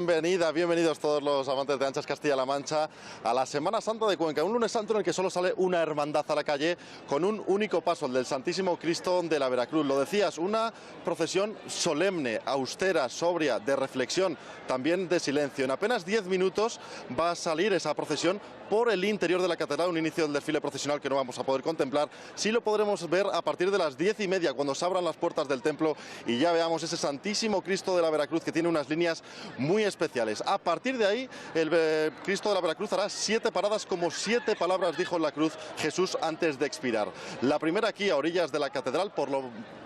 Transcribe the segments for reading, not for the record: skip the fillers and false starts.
Bienvenidos todos los amantes de Anchas Castilla-La Mancha a la Semana Santa de Cuenca, un lunes santo en el que solo sale una hermandad a la calle con un único paso, el del Santísimo Cristo de la Veracruz. Lo decías, una procesión solemne, austera, sobria, de reflexión, también de silencio. En apenas 10 minutos va a salir esa procesión por el interior de la catedral, un inicio del desfile procesional que no vamos a poder contemplar. Sí lo podremos ver a partir de las 10:30, cuando se abran las puertas del templo y ya veamos ese Santísimo Cristo de la Veracruz, que tiene unas líneas muy especiales. A partir de ahí, el Cristo de la Veracruz hará 7 paradas, como 7 palabras dijo en la cruz Jesús antes de expirar. La primera aquí a orillas de la catedral,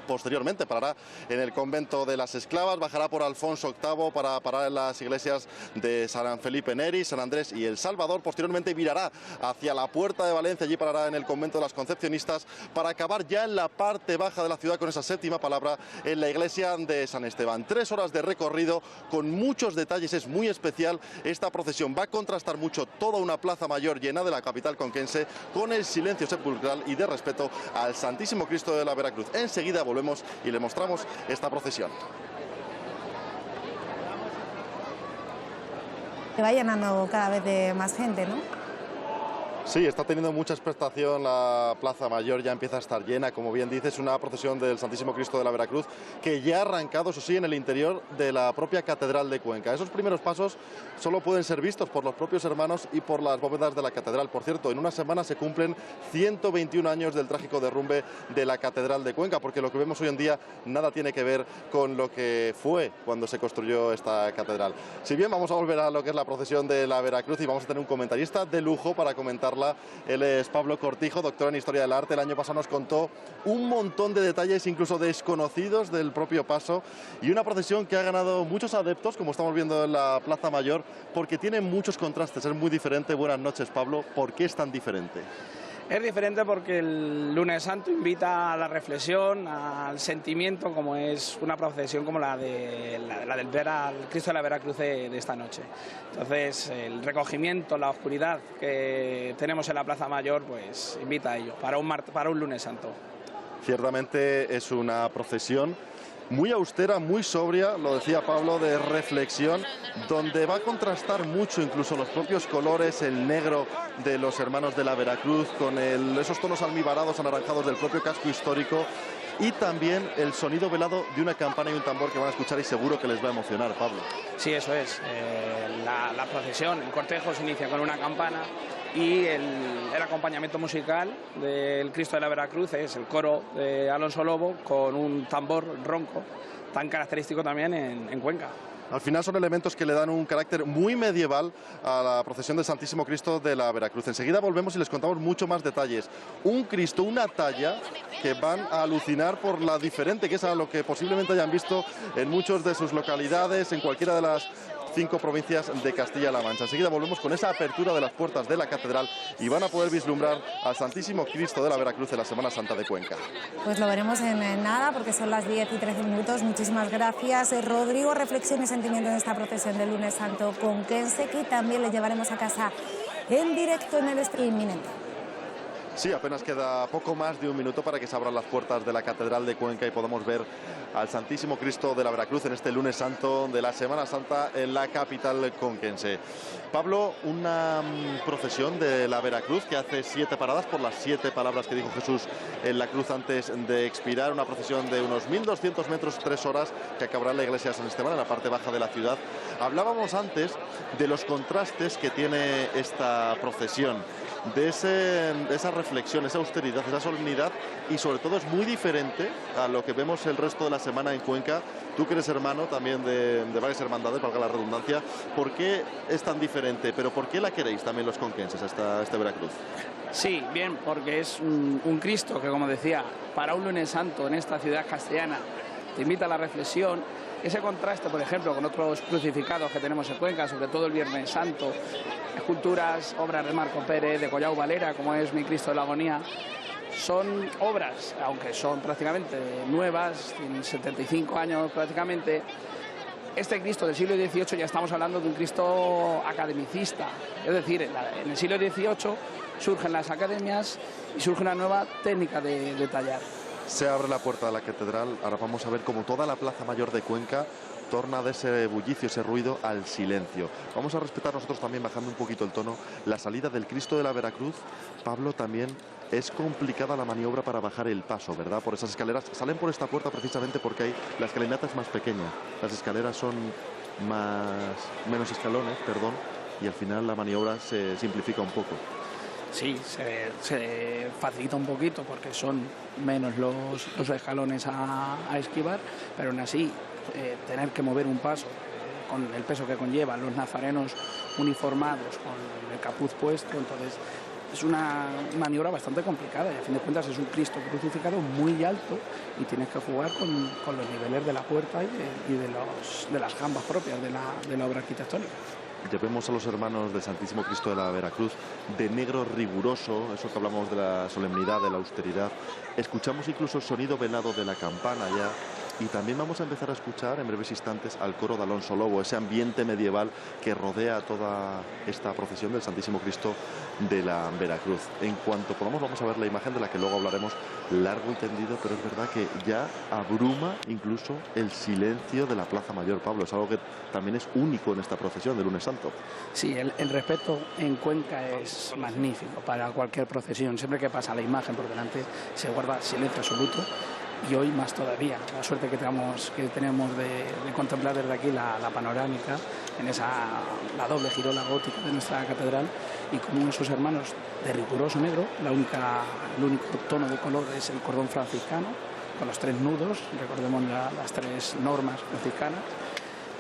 posteriormente parará en el convento de las Esclavas, bajará por Alfonso VIII para parar en las iglesias de San Felipe Neri, San Andrés y El Salvador. Posteriormente virará hacia la Puerta de Valencia, allí parará en el convento de las Concepcionistas, para acabar ya en la parte baja de la ciudad con esa 7ª palabra en la iglesia de San Esteban. 3 horas de recorrido con muchos detalles, es muy especial esta procesión. Va a contrastar mucho toda una plaza mayor llena de la capital conquense con el silencio sepulcral y de respeto al Santísimo Cristo de la Veracruz. Enseguida volvemos y le mostramos esta procesión. Se va llenando cada vez de más gente, ¿no? Sí, está teniendo mucha expectación la Plaza Mayor, ya empieza a estar llena, como bien dices, una procesión del Santísimo Cristo de la Veracruz que ya ha arrancado, eso sí, en el interior de la propia Catedral de Cuenca. Esos primeros pasos solo pueden ser vistos por los propios hermanos y por las bóvedas de la Catedral. Por cierto, en una semana se cumplen 121 años del trágico derrumbe de la Catedral de Cuenca, porque lo que vemos hoy en día nada tiene que ver con lo que fue cuando se construyó esta catedral. Si bien vamos a volver a lo que es la procesión de la Veracruz y vamos a tener un comentarista de lujo para comentar. Él es Pablo Cortijo, doctor en Historia del Arte. El año pasado nos contó un montón de detalles, incluso desconocidos, del propio paso, y una procesión que ha ganado muchos adeptos, como estamos viendo en la Plaza Mayor, porque tiene muchos contrastes, es muy diferente. Buenas noches, Pablo. ¿Por qué es tan diferente? Es diferente porque el lunes santo invita a la reflexión, al sentimiento, como es una procesión como la del ver al Cristo de la Veracruz de esta noche. Entonces, el recogimiento, la oscuridad que tenemos en la Plaza Mayor, pues invita a ello, para un lunes santo. Ciertamente es una procesión muy austera, muy sobria, lo decía Pablo, de reflexión, donde va a contrastar mucho incluso los propios colores, el negro de los hermanos de la Veracruz, con esos tonos almibarados, anaranjados del propio casco histórico, y también el sonido velado de una campana y un tambor que van a escuchar y seguro que les va a emocionar, Pablo. Sí, eso es. La procesión, el cortejo se inicia con una campana y el acompañamiento musical del Cristo de la Veracruz es el coro de Alonso Lobo con un tambor ronco, tan característico también en Cuenca. Al final son elementos que le dan un carácter muy medieval a la procesión del Santísimo Cristo de la Veracruz. Enseguida volvemos y les contamos mucho más detalles. Un Cristo, una talla que van a alucinar por la diferente que es a lo que posiblemente hayan visto en muchas de sus localidades, en cualquiera de las 5 provincias de Castilla-La Mancha. Enseguida volvemos con esa apertura de las puertas de la catedral y van a poder vislumbrar al Santísimo Cristo de la Veracruz en la Semana Santa de Cuenca. Pues lo veremos en nada, porque son las 10:13. Muchísimas gracias, Rodrigo. Reflexión y sentimiento en esta procesión del lunes santo conquense, que también le llevaremos a casa en directo en el estreno inminente. Sí, apenas queda poco más de un minuto para que se abran las puertas de la Catedral de Cuenca y podamos ver al Santísimo Cristo de la Veracruz en este lunes santo de la Semana Santa en la capital conquense. Pablo, una procesión de la Veracruz que hace 7 paradas por las 7 palabras que dijo Jesús en la cruz antes de expirar. Una procesión de unos 1.200 metros, 3 horas, que acabará en la iglesia de San Esteban, en la parte baja de la ciudad. Hablábamos antes de los contrastes que tiene esta procesión, de esa reflexión, esa austeridad, esa solemnidad, y sobre todo es muy diferente a lo que vemos el resto de la semana en Cuenca. Tú que eres hermano también de varias hermandades, valga la redundancia, ¿por qué es tan diferente? Pero ¿por qué la queréis también los conquenses, este Veracruz? Sí, bien, porque es un Cristo que, como decía, para un lunes santo en esta ciudad castellana te invita a la reflexión. Ese contraste, por ejemplo, con otros crucificados que tenemos en Cuenca, sobre todo el Viernes Santo, esculturas, obras de Marco Pérez, de Collao Valera, como es Mi Cristo de la Agonía, son obras, aunque son prácticamente nuevas, tienen 75 años prácticamente. Este Cristo del siglo XVIII ya estamos hablando de un Cristo academicista, es decir, en el siglo XVIII surgen las academias y surge una nueva técnica de tallar. Se abre la puerta de la catedral, ahora vamos a ver como toda la Plaza Mayor de Cuenca, torna de ese bullicio, ese ruido, al silencio. Vamos a respetar nosotros también, bajando un poquito el tono, la salida del Cristo de la Veracruz. Pablo, también es complicada la maniobra para bajar el paso, ¿verdad? Por esas escaleras. Salen por esta puerta precisamente porque la escalinata es más pequeña. Las escaleras son menos escalones, perdón, y al final la maniobra se simplifica un poco. Sí, se facilita un poquito porque son menos los escalones a esquivar, pero aún así tener que mover un paso con el peso que conllevan los nazarenos uniformados, con el capuz puesto, entonces es una maniobra bastante complicada y a fin de cuentas es un Cristo crucificado muy alto y tienes que jugar con los niveles de la puerta y de las jambas propias de la obra arquitectónica. Ya vemos a los hermanos del Santísimo Cristo de la Veracruz de negro riguroso, eso que hablamos de la solemnidad, de la austeridad. Escuchamos incluso el sonido velado de la campana ya. Y también vamos a empezar a escuchar en breves instantes al coro de Alonso Lobo, ese ambiente medieval que rodea toda esta procesión del Santísimo Cristo de la Veracruz. En cuanto podamos vamos a ver la imagen de la que luego hablaremos largo y tendido, pero es verdad que ya abruma incluso el silencio de la Plaza Mayor, Pablo. Es algo que también es único en esta procesión del Lunes Santo. Sí, el respeto en Cuenca es magnífico para cualquier procesión. Siempre que pasa la imagen por delante se guarda silencio absoluto. Y hoy más todavía, la suerte que tenemos de contemplar desde aquí la panorámica en la doble girola gótica de nuestra catedral, y como esos hermanos de riguroso negro, el único tono de color es el cordón franciscano, con los 3 nudos, recordemos las 3 normas franciscanas,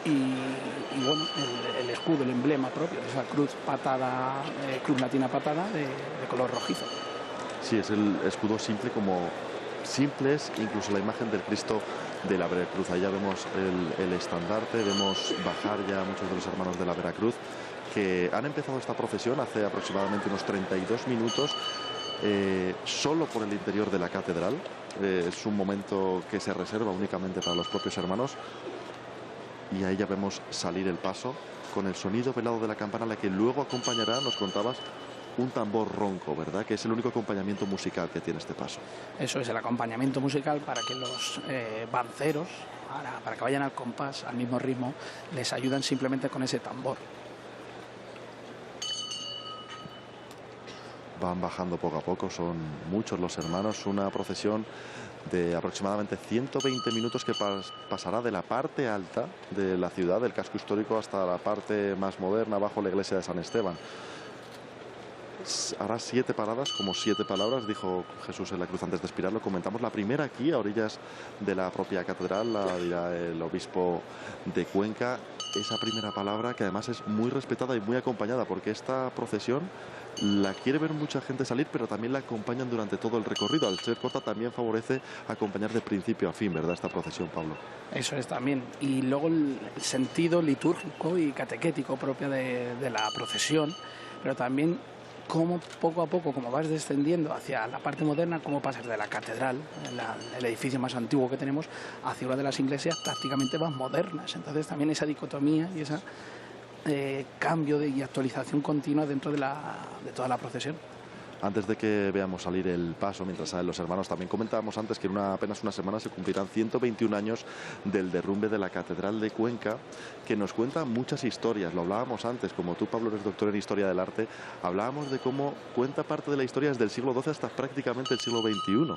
y bueno, el escudo, el emblema propio de esa cruz patada, cruz latina patada de color rojizo. Sí, es el escudo simple como simples, incluso la imagen del Cristo de la Veracruz. Allá vemos el estandarte, vemos bajar ya muchos de los hermanos de la Veracruz que han empezado esta procesión hace aproximadamente unos 32 minutos, solo por el interior de la catedral. Es un momento que se reserva únicamente para los propios hermanos, y ahí ya vemos salir el paso con el sonido velado de la campana, la que luego acompañará, nos contabas, un tambor ronco, ¿verdad? Que es el único acompañamiento musical que tiene este paso. Eso es el acompañamiento musical para que los banceros, para que vayan al compás, al mismo ritmo, les ayudan simplemente con ese tambor. Van bajando poco a poco, son muchos los hermanos, una procesión de aproximadamente 120 minutos que pasará de la parte alta de la ciudad, del casco histórico, hasta la parte más moderna, bajo la iglesia de San Esteban. Hará 7 paradas, como 7 palabras, dijo Jesús en la cruz antes de expirar. Lo comentamos, la primera aquí, a orillas de la propia catedral, la dirá el obispo de Cuenca. Esa primera palabra, que además es muy respetada y muy acompañada, porque esta procesión la quiere ver mucha gente salir, pero también la acompañan durante todo el recorrido. Al ser corta también favorece acompañar de principio a fin, ¿verdad?, esta procesión, Pablo. Eso es también. Y luego el sentido litúrgico y catequético propio de la procesión, pero también cómo poco a poco, como vas descendiendo hacia la parte moderna, cómo pasas de la catedral, el edificio más antiguo que tenemos, hacia una de las iglesias prácticamente más modernas. Entonces también esa dicotomía y ese cambio y actualización continua dentro de toda la procesión. Antes de que veamos salir el paso, mientras salen los hermanos, también comentábamos antes que en apenas una semana se cumplirán 121 años del derrumbe de la Catedral de Cuenca, que nos cuenta muchas historias. Lo hablábamos antes, como tú, Pablo, eres doctor en Historia del Arte, hablábamos de cómo cuenta parte de la historia desde el siglo XII hasta prácticamente el siglo XXI.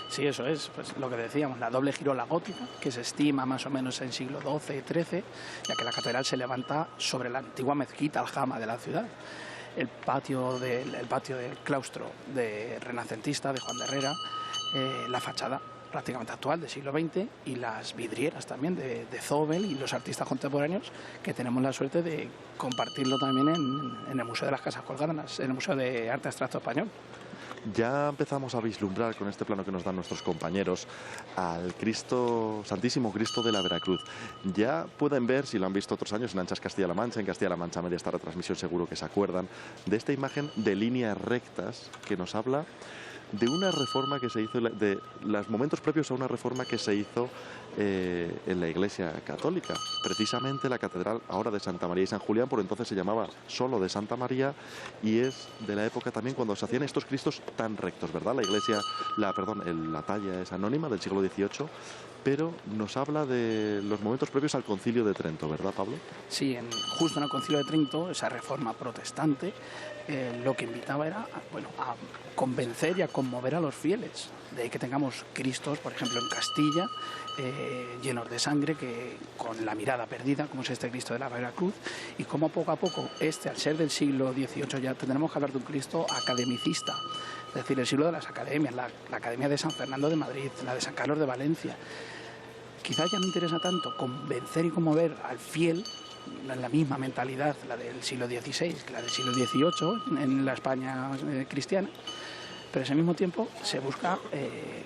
Sí, eso es, pues lo que decíamos, la doble girola gótica, que se estima más o menos en siglo XII y XIII, ya que la catedral se levanta sobre la antigua mezquita aljama de la ciudad. El patio del claustro renacentista de Juan de Herrera, la fachada prácticamente actual del siglo XX y las vidrieras también de Zobel y los artistas contemporáneos, que tenemos la suerte de compartirlo también en el Museo de las Casas Colgadas, en el Museo de Arte Abstracto Español. Ya empezamos a vislumbrar con este plano que nos dan nuestros compañeros al Santísimo Cristo de la Veracruz. Ya pueden ver, si lo han visto otros años en Anchas Castilla-La Mancha, en Castilla-La Mancha Media, esta retransmisión seguro que se acuerdan de esta imagen de líneas rectas que nos habla de una reforma que se hizo, de los momentos previos a una reforma que se hizo en la Iglesia Católica. Precisamente la catedral ahora de Santa María y San Julián, por entonces se llamaba solo de Santa María, y es de la época también cuando se hacían estos cristos tan rectos, ¿verdad? La iglesia, la talla es anónima, del siglo XVIII, pero nos habla de los momentos previos al Concilio de Trento, ¿verdad, Pablo? Sí, justo en el Concilio de Trento, esa reforma protestante, lo que invitaba era a convencer y a conmover a los fieles. De ahí que tengamos cristos, por ejemplo, en Castilla, llenos de sangre, que con la mirada perdida, como es este Cristo de la Veracruz, y como poco a poco, al ser del siglo XVIII, ya tendremos que hablar de un Cristo academicista, es decir, el siglo de las academias, la Academia de San Fernando de Madrid, la de San Carlos de Valencia. Quizás ya no interesa tanto convencer y conmover al fiel en la misma mentalidad, la del siglo XVI, que la del siglo XVIII, en la España cristiana, pero en ese mismo tiempo se busca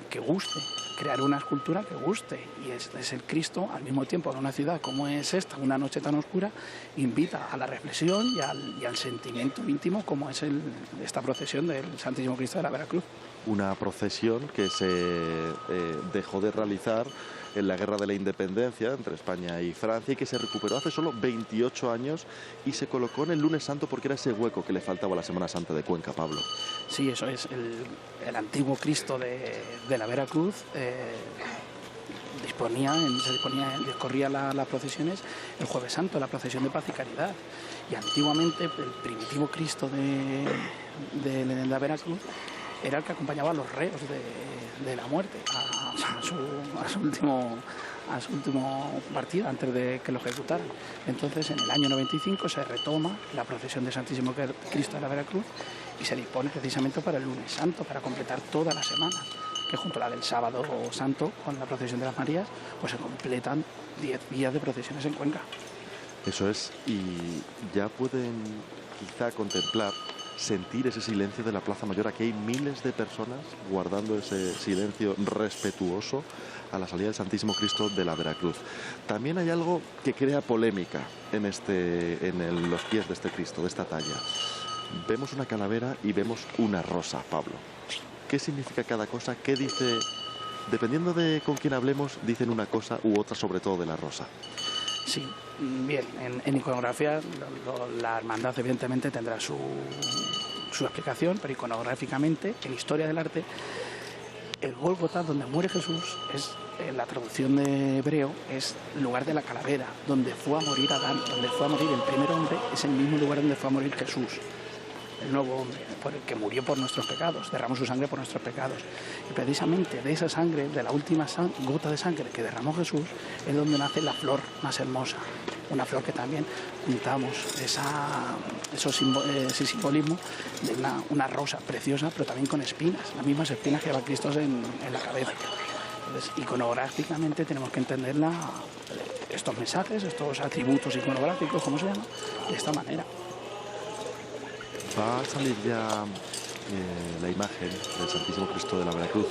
que guste, crear una escultura que guste, y es el Cristo, al mismo tiempo en una ciudad como es esta, una noche tan oscura, invita a la reflexión y al sentimiento íntimo, como es esta procesión del Santísimo Cristo de la Veracruz. Una procesión que se dejó de realizar en la Guerra de la Independencia entre España y Francia, y que se recuperó hace solo 28 años y se colocó en el Lunes Santo porque era ese hueco que le faltaba a la Semana Santa de Cuenca, Pablo. Sí, eso es. El antiguo Cristo de la Veracruz discorría las procesiones el Jueves Santo, la procesión de paz y caridad. Y antiguamente el primitivo Cristo de la Veracruz era el que acompañaba a los reos de la muerte a su último partido, antes de que lo ejecutaran. Entonces, en el año 95 se retoma la procesión del Santísimo Cristo de la Veracruz y se dispone precisamente para el Lunes Santo, para completar toda la semana, que junto a la del Sábado Santo, con la procesión de las Marías, pues se completan 10 días de procesiones en Cuenca. Eso es, y ya pueden quizá contemplar, sentir ese silencio de la Plaza Mayor. Aquí hay miles de personas guardando ese silencio respetuoso a la salida del Santísimo Cristo de la Veracruz. También hay algo que crea polémica en los pies de este Cristo, de esta talla. Vemos una calavera y vemos una rosa, Pablo. ¿Qué significa cada cosa? ¿Qué dice? Dependiendo de con quién hablemos, dicen una cosa u otra, sobre todo de la rosa. Sí, bien, en iconografía la hermandad evidentemente tendrá su explicación, pero iconográficamente, en historia del arte, el Gólgota, donde muere Jesús, en la traducción de hebreo, es el lugar de la calavera, donde fue a morir Adán, donde fue a morir el primer hombre, es el mismo lugar donde fue a morir Jesús, el nuevo hombre, por el que murió por nuestros pecados, derramó su sangre por nuestros pecados. Y precisamente de esa sangre, de la última gota de sangre que derramó Jesús, es donde nace la flor más hermosa. Una flor que también juntamos ese simbolismo de una rosa preciosa, pero también con espinas, las mismas espinas que lleva Cristo en la cabeza. Entonces, iconográficamente tenemos que entender estos mensajes, estos atributos iconográficos, como se llama, de esta manera. Va a salir ya la imagen del Santísimo Cristo de la Veracruz,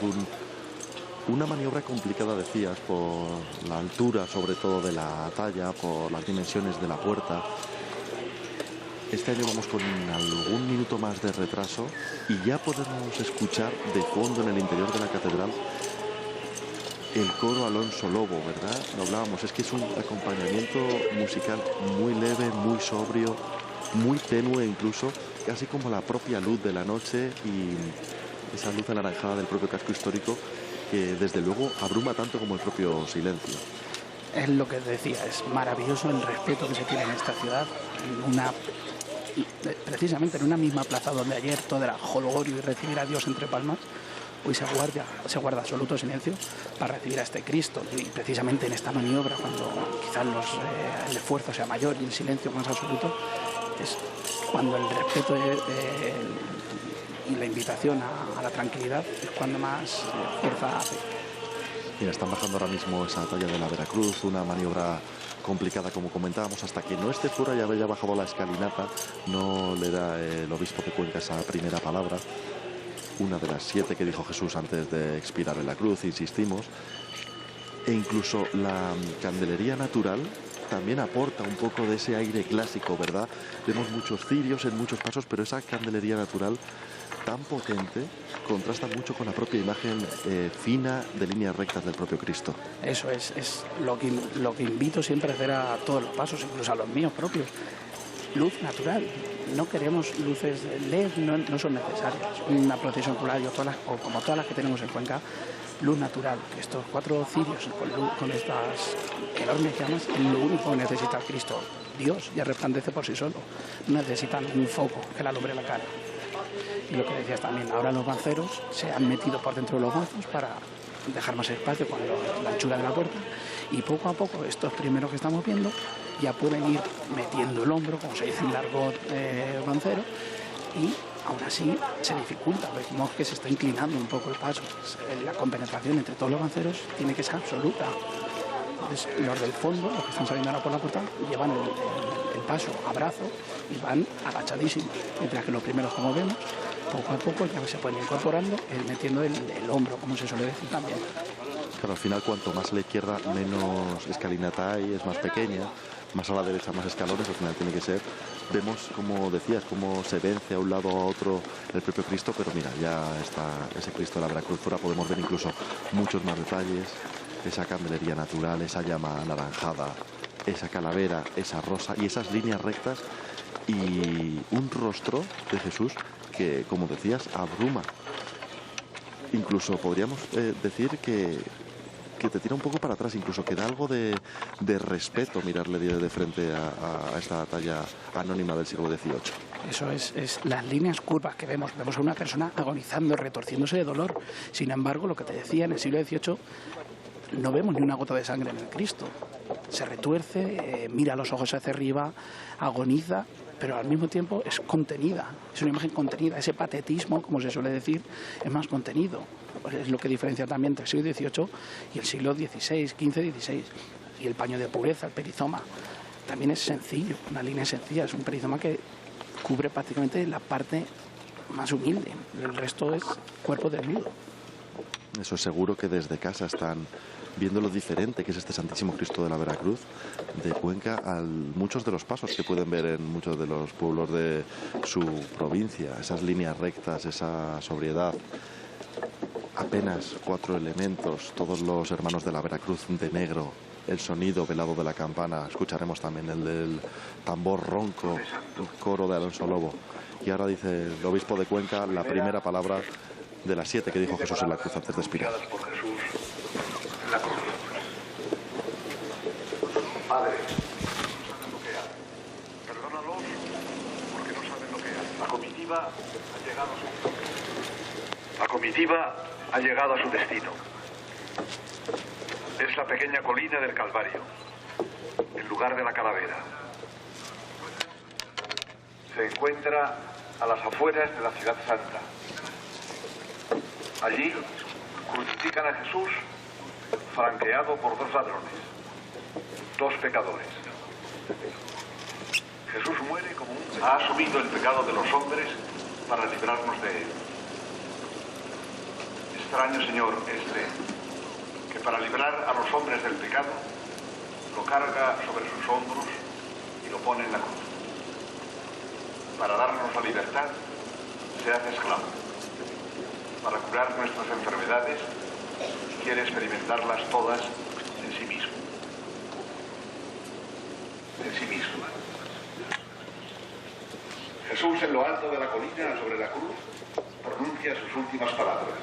una maniobra complicada, decías, por la altura, sobre todo de la talla, por las dimensiones de la puerta. Este año vamos con algún minuto más de retraso y ya podemos escuchar de fondo en el interior de la catedral el coro Alonso Lobo, ¿verdad? Lo hablábamos, es que es un acompañamiento musical muy leve, muy sobrio, muy tenue incluso, casi como la propia luz de la noche y esa luz anaranjada del propio casco histórico que desde luego abruma tanto como el propio silencio. Es lo que decía, es maravilloso el respeto que se tiene en esta ciudad, precisamente en una misma plaza donde ayer todo era jolgorio y recibir a Dios entre palmas. Hoy se guarda absoluto silencio para recibir a este Cristo, y precisamente en esta maniobra, cuando quizás el esfuerzo sea mayor y el silencio más absoluto, es cuando el respeto y la invitación a la tranquilidad es cuando más fuerza hace. Mira, están bajando ahora mismo esa talla de la Veracruz, una maniobra complicada, como comentábamos, hasta que no esté fuera y haya bajado la escalinata, no le da el obispo de Cuenca esa primera palabra, una de las 7 que dijo Jesús antes de expirar en la cruz, insistimos, e incluso la candelería natural también aporta un poco de ese aire clásico, ¿verdad? Vemos muchos cirios en muchos pasos, pero esa candelería natural tan potente contrasta mucho con la propia imagen fina de líneas rectas del propio Cristo. Eso es lo que invito siempre a hacer a todos los pasos, incluso a los míos propios. Luz natural. No queremos luces LED, no son necesarias. Una procesión ocular, o como todas las que tenemos en Cuenca, luz natural. Estos 4 cirios con estas enormes llamas es lo único que necesita el Cristo. Dios ya resplandece por sí solo. No necesitan un foco que le alumbre la cara. Y lo que decías también, ahora los banceros se han metido por dentro de los bazos para dejar más espacio con la anchura de la puerta, y poco a poco estos primeros que estamos viendo ya pueden ir metiendo el hombro, como se dice en el argot bancero, y aún así se dificulta, vemos que se está inclinando un poco el paso. La compenetración entre todos los banceros tiene que ser absoluta. Entonces, los del fondo, los que están saliendo ahora por la puerta, llevan el paso a brazo y van agachadísimos, mientras que los primeros, como vemos, poco a poco ya se pueden incorporando, metiendo el hombro, como se suele decir también. Claro, al final cuanto más a la izquierda, menos escalinata hay, es más pequeña, más a la derecha, más escalones, al final tiene que ser. Vemos, como decías, cómo se vence a un lado a otro el propio Cristo, pero mira, ya está ese Cristo de la Veracruz. Fuera podemos ver incluso muchos más detalles, esa candelería natural, esa llama anaranjada, esa calavera, esa rosa y esas líneas rectas y un rostro de Jesús que, como decías, abruma. Incluso podríamos decir que te tira un poco para atrás, incluso que da algo de respeto mirarle de frente a esta talla anónima del siglo XVIII. Eso es las líneas curvas que vemos. Vemos a una persona agonizando, retorciéndose de dolor. Sin embargo, lo que te decía, en el siglo XVIII no vemos ni una gota de sangre en el Cristo. Se retuerce, mira los ojos hacia arriba, agoniza, pero al mismo tiempo es contenida, es una imagen contenida. Ese patetismo, como se suele decir, es más contenido. Es lo que diferencia también entre el siglo XVIII y el siglo XVI, XV, XVI. Y el paño de pureza, el perizoma, también es sencillo, una línea sencilla, es un perizoma que cubre prácticamente la parte más humilde, el resto es cuerpo desnudo. Eso es seguro que desde casa están viendo lo diferente que es este Santísimo Cristo de la Veracruz, de Cuenca, a muchos de los pasos que pueden ver en muchos de los pueblos de su provincia, esas líneas rectas, esa sobriedad, apenas 4 elementos, todos los hermanos de la Veracruz de negro, el sonido velado de la campana, escucharemos también el del tambor ronco, el coro de Alonso Lobo. Y ahora dice el obispo de Cuenca la primera palabra de las 7 que dijo Jesús en la cruz antes de expirar. Padre, perdónalos porque no saben lo que hacen. La comitiva ha llegado a su destino. Es la pequeña colina del Calvario, el lugar de la calavera. Se encuentra a las afueras de la Ciudad Santa. Allí crucifican a Jesús franqueado por 2 ladrones, 2 pecadores. Jesús muere como ha asumido el pecado de los hombres para librarnos de él. Extraño, Señor, que para librar a los hombres del pecado lo carga sobre sus hombros y lo pone en la cruz. Para darnos la libertad se hace esclavo. Para curar nuestras enfermedades quiere experimentarlas todas en sí mismo. En sí mismo. Jesús, en lo alto de la colina, sobre la cruz, pronuncia sus últimas palabras.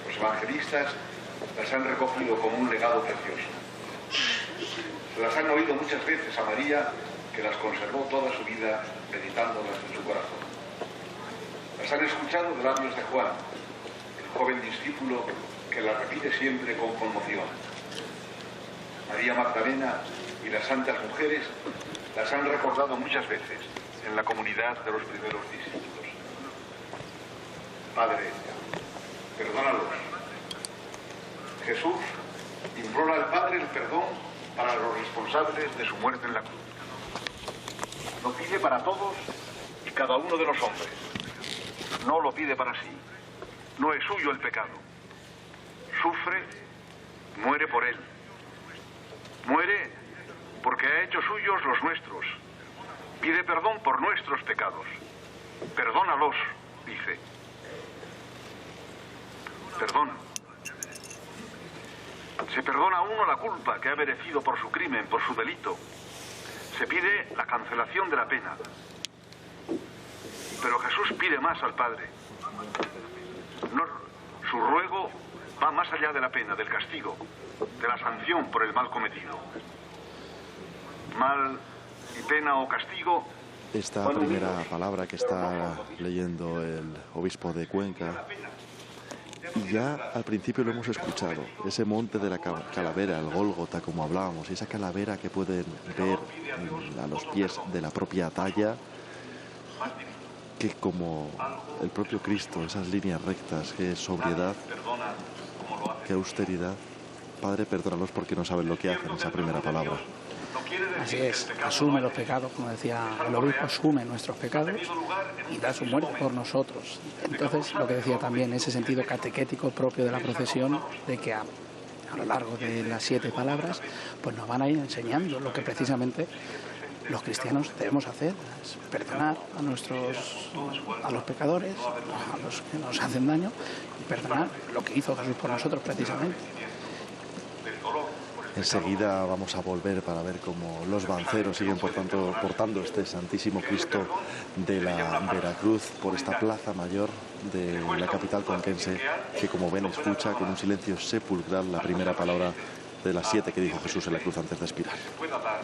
Los evangelistas las han recogido como un legado precioso. Se las han oído muchas veces a María, que las conservó toda su vida meditándolas en su corazón. Las han escuchado de labios de Juan, el joven discípulo que las repite siempre con conmoción. María Magdalena y las santas mujeres las han recordado muchas veces en la comunidad de los primeros discípulos. Padre, perdónalos. Jesús implora al Padre el perdón para los responsables de su muerte en la cruz. Lo pide para todos y cada uno de los hombres. No lo pide para sí. No es suyo el pecado. Sufre, muere por él. Muere porque ha hecho suyos los nuestros. Pide perdón por nuestros pecados. Perdónalos dice: perdón. Se perdona a uno la culpa que ha merecido por su crimen, por su delito. Se pide la cancelación de la pena. Pero Jesús pide más al Padre. No, su ruego va más allá de la pena, del castigo, de la sanción por el mal cometido. Mal y pena o castigo. Esta primera palabra que está leyendo el obispo de Cuenca, y ya al principio lo hemos escuchado, ese monte de la calavera, el Gólgota, como hablábamos, esa calavera que pueden ver a los pies de la propia talla, que como el propio Cristo, esas líneas rectas, que sobriedad, que austeridad. Padre, perdónalos porque no saben lo que hacen, esa primera palabra. Así es, asume los pecados, como decía el obispo, asume nuestros pecados y da su muerte por nosotros. Entonces, lo que decía también, ese sentido catequético propio de la procesión, de que a lo largo de las 7 palabras, pues nos van a ir enseñando lo que precisamente los cristianos debemos hacer, es perdonar a los pecadores, a los que nos hacen daño, y perdonar lo que hizo Jesús por nosotros precisamente. Enseguida vamos a volver para ver cómo los banceros siguen portando este Santísimo Cristo de la Veracruz por esta plaza mayor de la capital conquense, que como ven escucha con un silencio sepulcral la primera palabra de las 7 que dijo Jesús en la cruz antes de expirar.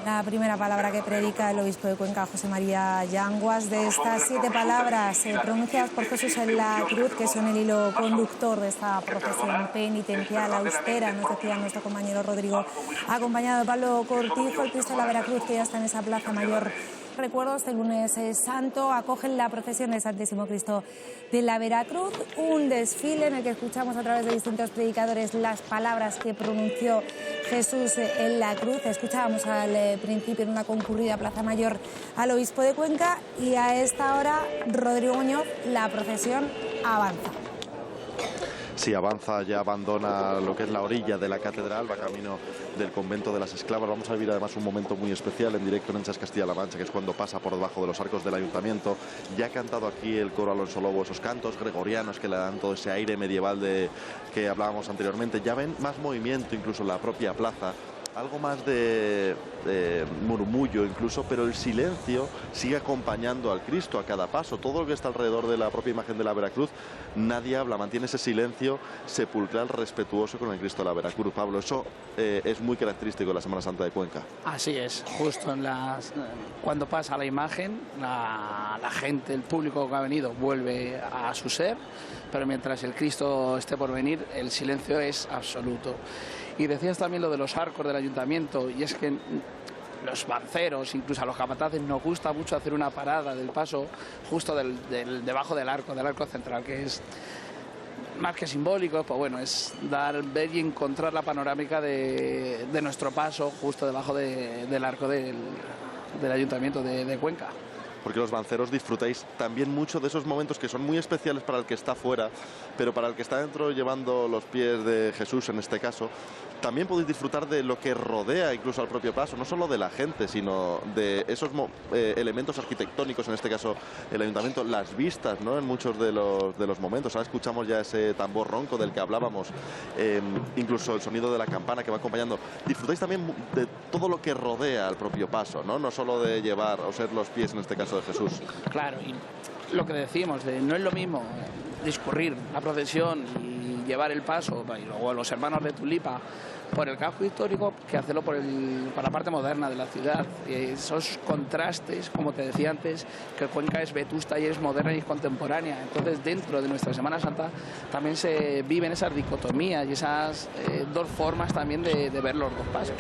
La primera palabra que predica el obispo de Cuenca, José María Yanguas, de estas 7 palabras pronunciadas por Jesús en la cruz, que son el hilo conductor de esta procesión penitencial austera, nos decía nuestro compañero Rodrigo, acompañado de Pablo Cortijo, el Cristo de la Veracruz, que ya está en esa plaza mayor. Recuerdos del lunes santo acogen la procesión del Santísimo Cristo de la Veracruz, un desfile en el que escuchamos a través de distintos predicadores las palabras que pronunció Jesús en la cruz. Escuchábamos al principio en una concurrida plaza mayor al obispo de Cuenca, y a esta hora, Rodrigo Muñoz, la procesión avanza. Sí, avanza, ya abandona lo que es la orilla de la catedral, va camino del convento de las esclavas. Vamos a vivir además un momento muy especial en directo en Enchas Castilla-La Mancha, que es cuando pasa por debajo de los arcos del ayuntamiento. Ya ha cantado aquí el coro Alonso Lobo, esos cantos gregorianos que le dan todo ese aire medieval de que hablábamos anteriormente. Ya ven más movimiento incluso en la propia plaza, algo más de murmullo incluso, pero el silencio sigue acompañando al Cristo a cada paso. Todo lo que está alrededor de la propia imagen de la Veracruz, nadie habla, mantiene ese silencio sepulcral, respetuoso con el Cristo de la Veracruz. Pablo, eso es muy característico de la Semana Santa de Cuenca. Así es, justo cuando pasa la imagen, la gente, el público que ha venido vuelve a su ser, pero mientras el Cristo esté por venir, el silencio es absoluto. Y decías también lo de los arcos del ayuntamiento, y es que los banceros, incluso a los capataces, nos gusta mucho hacer una parada del paso justo debajo del arco central, que es más que simbólico, pues bueno, es ver y encontrar la panorámica de nuestro paso justo debajo del arco del ayuntamiento de Cuenca. Porque los banceros disfrutáis también mucho de esos momentos que son muy especiales para el que está fuera, pero para el que está dentro llevando los pies de Jesús en este caso, también podéis disfrutar de lo que rodea incluso al propio paso, no solo de la gente, sino de esos elementos arquitectónicos, en este caso el ayuntamiento, las vistas, ¿no?, en muchos de los momentos. Ahora escuchamos ya ese tambor ronco del que hablábamos, incluso el sonido de la campana que va acompañando. Disfrutáis también de todo lo que rodea al propio paso, ¿no? No solo de llevar o ser los pies, en este caso, de Jesús. Claro, y lo que decimos, no es lo mismo discurrir la procesión y llevar el paso, y luego los hermanos de Tulipa por el casco histórico, que hacerlo por la parte moderna de la ciudad. Esos contrastes, como te decía antes, que Cuenca es vetusta y es moderna y es contemporánea. Entonces, dentro de nuestra Semana Santa también se viven esas dicotomías y esas dos formas también de ver los dos pasos.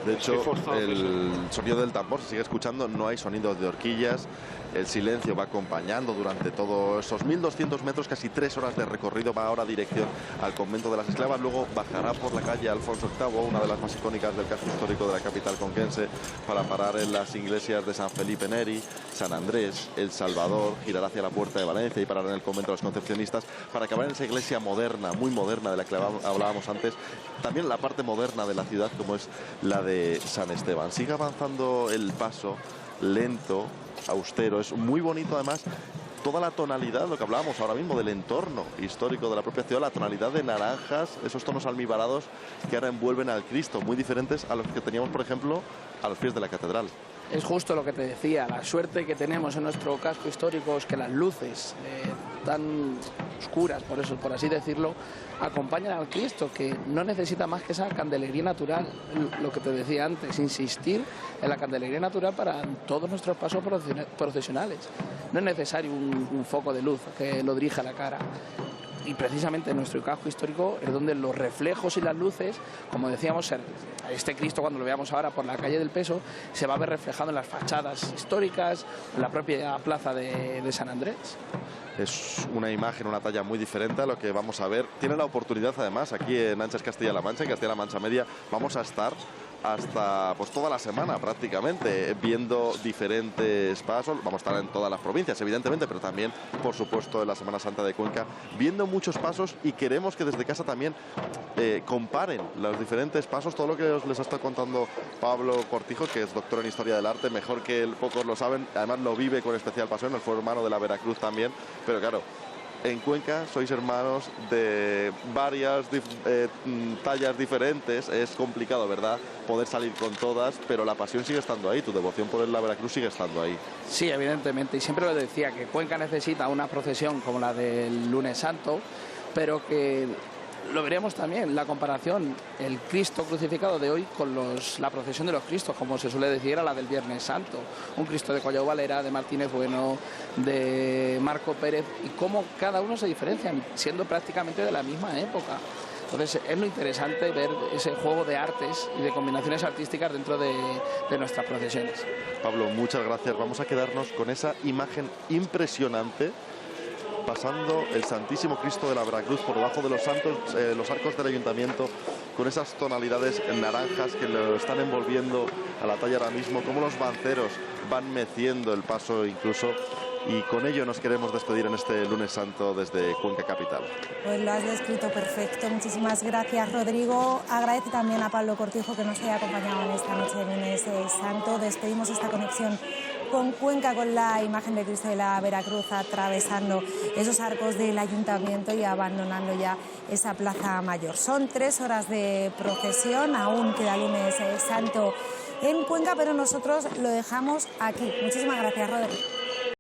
De hecho, el sonido del tambor se sigue escuchando, no hay sonidos de horquillas, el silencio va acompañando durante todos esos 1200 metros, casi 3 horas de recorrido. Va ahora dirección al convento de las esclavas, luego bajará por la calle Alfonso VIII, una de las más icónicas del casco histórico de la capital conquense, para parar en las iglesias de San Felipe Neri, San Andrés, El Salvador, girar hacia la Puerta de Valencia y parar en el convento de los Concepcionistas, para acabar en esa iglesia moderna, muy moderna, de la que hablábamos antes, también la parte moderna de la ciudad, como es la de San Esteban. Sigue avanzando el paso, lento, austero, es muy bonito además toda la tonalidad, lo que hablábamos ahora mismo del entorno histórico de la propia ciudad, la tonalidad de naranjas, esos tonos almibarados que ahora envuelven al Cristo, muy diferentes a los que teníamos, por ejemplo, a los pies de la catedral. Es justo lo que te decía, la suerte que tenemos en nuestro casco histórico es que las luces tan oscuras, por así decirlo, acompañan al Cristo, que no necesita más que esa candelería natural. Lo que te decía antes, insistir en la candelería natural para todos nuestros pasos procesionales. No es necesario un foco de luz que lo dirija a la cara. Y precisamente en nuestro casco histórico es donde los reflejos y las luces, como decíamos, este Cristo cuando lo veamos ahora por la calle del Peso, se va a ver reflejado en las fachadas históricas, en la propia plaza de San Andrés. Es una imagen, una talla muy diferente a lo que vamos a ver. Tiene la oportunidad además aquí en Anchas Castilla-La Mancha, en Castilla-La Mancha Media, vamos a estar hasta pues toda la semana prácticamente viendo diferentes pasos. Vamos a estar en todas las provincias evidentemente, pero también por supuesto en la Semana Santa de Cuenca viendo muchos pasos, y queremos que desde casa también comparen los diferentes pasos, todo lo que les ha estado contando Pablo Cortijo, que es doctor en Historia del Arte, mejor que pocos lo saben, además lo vive con especial pasión, él fue hermano de la Veracruz también, pero claro, en Cuenca sois hermanos de varias tallas diferentes, es complicado, ¿verdad?, poder salir con todas, pero la pasión sigue estando ahí, tu devoción por la Veracruz sigue estando ahí. Sí, evidentemente, y siempre lo decía, que Cuenca necesita una procesión como la del Lunes Santo, pero que lo veremos también, la comparación, el Cristo crucificado de hoy con la procesión de los Cristos, como se suele decir, era la del Viernes Santo. Un Cristo de Collao Valera, de Martínez Bueno, de Marco Pérez, y cómo cada uno se diferencian, siendo prácticamente de la misma época. Entonces es muy interesante ver ese juego de artes y de combinaciones artísticas dentro de nuestras procesiones. Pablo, muchas gracias. Vamos a quedarnos con esa imagen impresionante, pasando el Santísimo Cristo de la Veracruz por debajo de los santos, los arcos del ayuntamiento, con esas tonalidades naranjas que lo están envolviendo a la talla ahora mismo, como los banceros van meciendo el paso incluso, y con ello nos queremos despedir en este Lunes Santo desde Cuenca Capital. Pues lo has descrito perfecto, muchísimas gracias, Rodrigo. Agradece también a Pablo Cortijo que nos haya acompañado en esta noche de Lunes Santo. Despedimos esta conexión con Cuenca, con la imagen de Cristo de la Veracruz atravesando esos arcos del ayuntamiento y abandonando ya esa plaza mayor. Son 3 horas de procesión, aún queda Lunes Santo en Cuenca, pero nosotros lo dejamos aquí. Muchísimas gracias, Rodrigo.